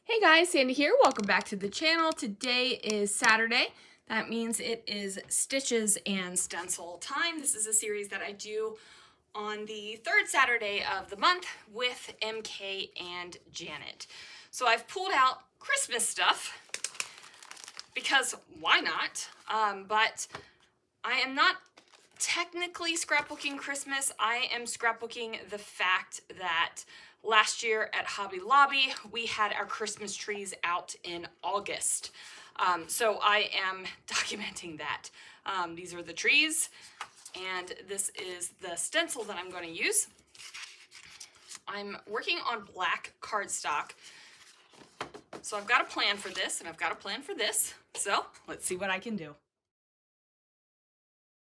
Hey guys, Sandy here. Welcome back to the channel. Today is Saturday. That means it is Stitches and Stencil time. This is a series that I do on the third Saturday of the month with MK and Janet. So I've pulled out Christmas stuff because why not? But I am not technically scrapbooking Christmas. I am scrapbooking the fact that last year at Hobby Lobby, we had our Christmas trees out in August. So I am documenting that. These are the trees, and this is the stencil that I'm going to use. I'm working on black cardstock. So I've got a plan for this, and I've got a plan for this. So let's see what I can do.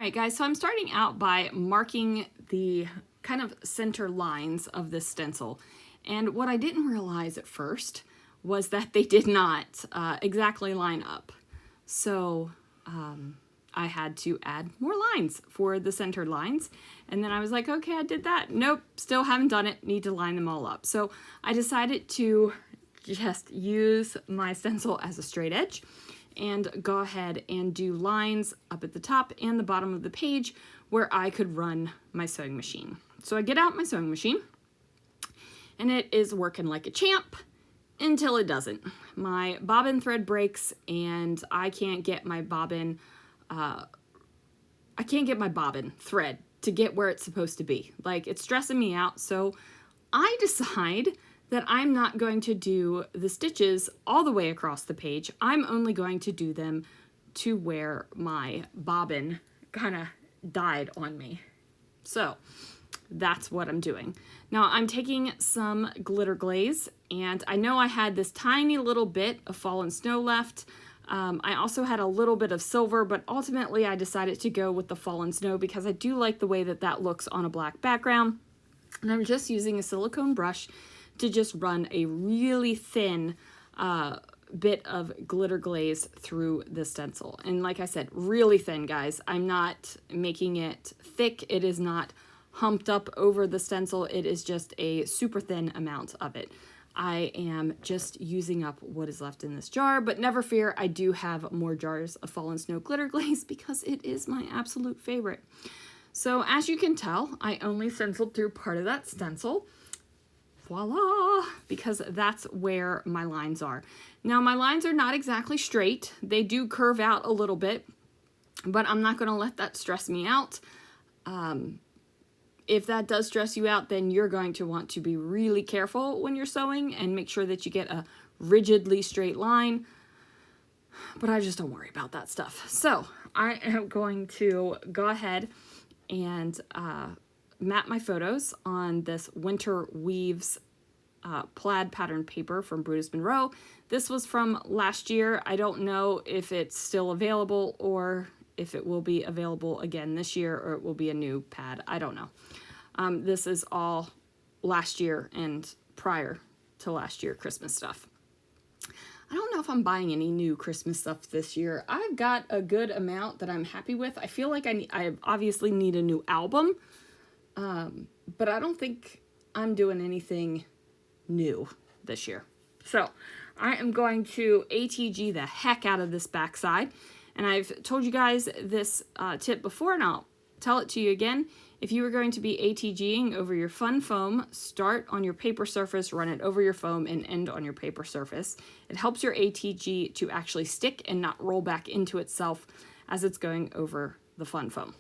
All right, guys, so I'm starting out by marking the kind of center lines of this stencil. And what I didn't realize at first was that they did not exactly line up. So I had to add more lines for the centered lines. And then I was like, okay, I did that. Nope, still haven't done it. Need to line them all up. So I decided to just use my stencil as a straight edge and go ahead and do lines up at the top and the bottom of the page where I could run my sewing machine. So I get out my sewing machine and it is working like a champ until it doesn't. My bobbin thread breaks and I can't get my bobbin thread to get where it's supposed to be. Like, it's stressing me out. So I decide that I'm not going to do the stitches all the way across the page. I'm only going to do them to where my bobbin kind of died on me. So that's what I'm doing. Now I'm taking some glitter glaze, and I know I had this tiny little bit of fallen snow left. I also had a little bit of silver, but ultimately I decided to go with the fallen snow because I do like the way that that looks on a black background. And I'm just using a silicone brush to just run a really thin bit of glitter glaze through the stencil. And like I said, really thin, guys. I'm not making it thick. It is not humped up over the stencil. It is just a super thin amount of it. I am just using up what is left in this jar, but never fear, I do have more jars of Fallen Snow glitter glaze because it is my absolute favorite. So as you can tell, I only stenciled through part of that stencil. Voila, because that's where my lines are. Now my lines are not exactly straight. They do curve out a little bit, but I'm not going to let that stress me out. If that does stress you out, then you're going to want to be really careful when you're sewing and make sure that you get a rigidly straight line. But I just don't worry about that stuff. So I am going to go ahead and map my photos on this Winter Weaves plaid pattern paper from Brutus Monroe. This was from last year. I don't know if it's still available or if it will be available again this year, or it will be a new pad. I don't know. This is all last year and prior to last year Christmas stuff. I don't know if I'm buying any new Christmas stuff this year. I've got a good amount that I'm happy with. I feel like I obviously need a new album, but I don't think I'm doing anything new this year. So I am going to ATG the heck out of this backside. And I've told you guys this tip before, and I'll tell it to you again. If you are going to be ATGing over your fun foam, start on your paper surface, run it over your foam, and end on your paper surface. It helps your ATG to actually stick and not roll back into itself as it's going over the fun foam.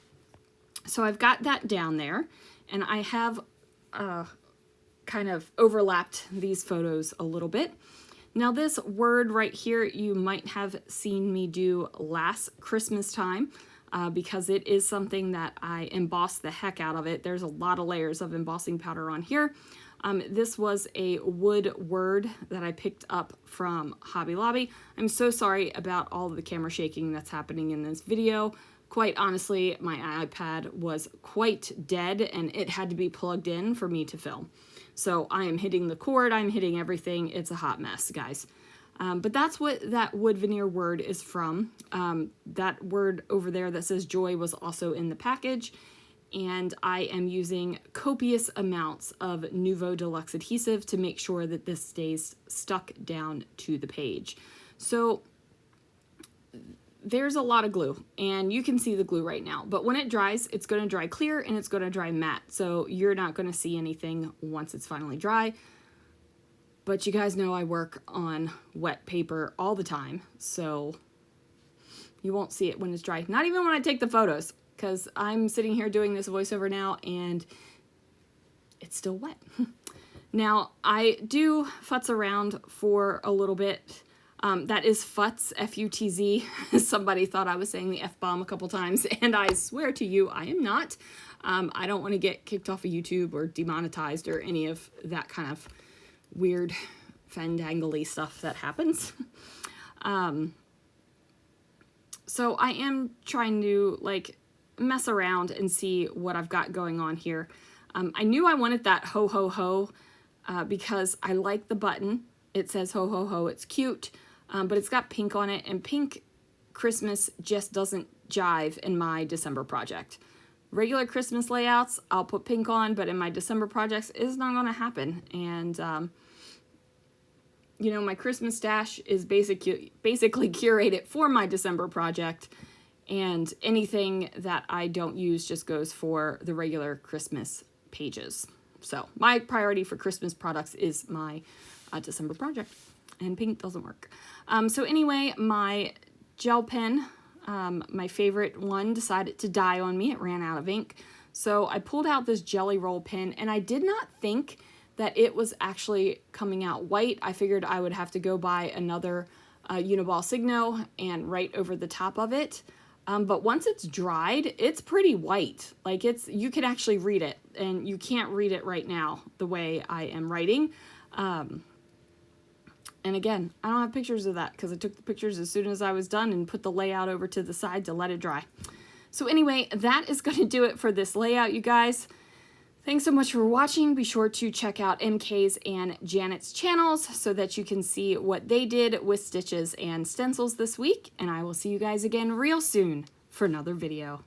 So I've got that down there, and I have kind of overlapped these photos a little bit. Now this word right here, you might have seen me do last Christmas time because it is something that I embossed the heck out of it. There's a lot of layers of embossing powder on here. This was a wood word that I picked up from Hobby Lobby. I'm so sorry about all of the camera shaking that's happening in this video. Quite honestly, my iPad was quite dead and it had to be plugged in for me to film. So I am hitting the cord, I'm hitting everything. It's a hot mess, guys. But that's what that wood veneer word is from. That word over there that says joy was also in the package. and I am using copious amounts of Nuvo Deluxe adhesive to make sure that this stays stuck down to the page. So there's a lot of glue, and you can see the glue right now, but when it dries, it's going to dry clear and it's going to dry matte, so you're not going to see anything once it's finally dry. But you guys know I work on wet paper all the time, so you won't see it when it's dry. Not even when I take the photos, because I'm sitting here doing this voiceover now and it's still wet. Now, I do futz around for a little bit. That is futz, F-U-T-Z. Somebody thought I was saying the F-bomb a couple times, and I swear to you, I am not. I don't want to get kicked off of YouTube or demonetized or any of that kind of weird fandangly stuff that happens. So I am trying to like mess around and see what I've got going on here. I knew I wanted that ho ho ho because I like the button. It says ho ho ho, it's cute, but it's got pink on it, and pink Christmas just doesn't jive in my December project. Regular Christmas layouts, I'll put pink on, but in my December projects, it's not going to happen. And you know, my Christmas stash is basically curated for my December project, and anything that I don't use just goes for the regular Christmas pages. So my priority for Christmas products is my December project, and pink doesn't work. So anyway, my gel pen, my favorite one, decided to die on me. It ran out of ink. So I pulled out this Jelly Roll pen, and I did not think that it was actually coming out white. I figured I would have to go buy another Uniball Signo and write over the top of it. But once it's dried, it's pretty white. Like you can actually read it, and you can't read it right now the way I am writing. And again, I don't have pictures of that because I took the pictures as soon as I was done and put the layout over to the side to let it dry. So anyway, that is going to do it for this layout, you guys. Thanks so much for watching. Be sure to check out MK's and Janet's channels so that you can see what they did with stitches and stencils this week. And I will see you guys again real soon for another video.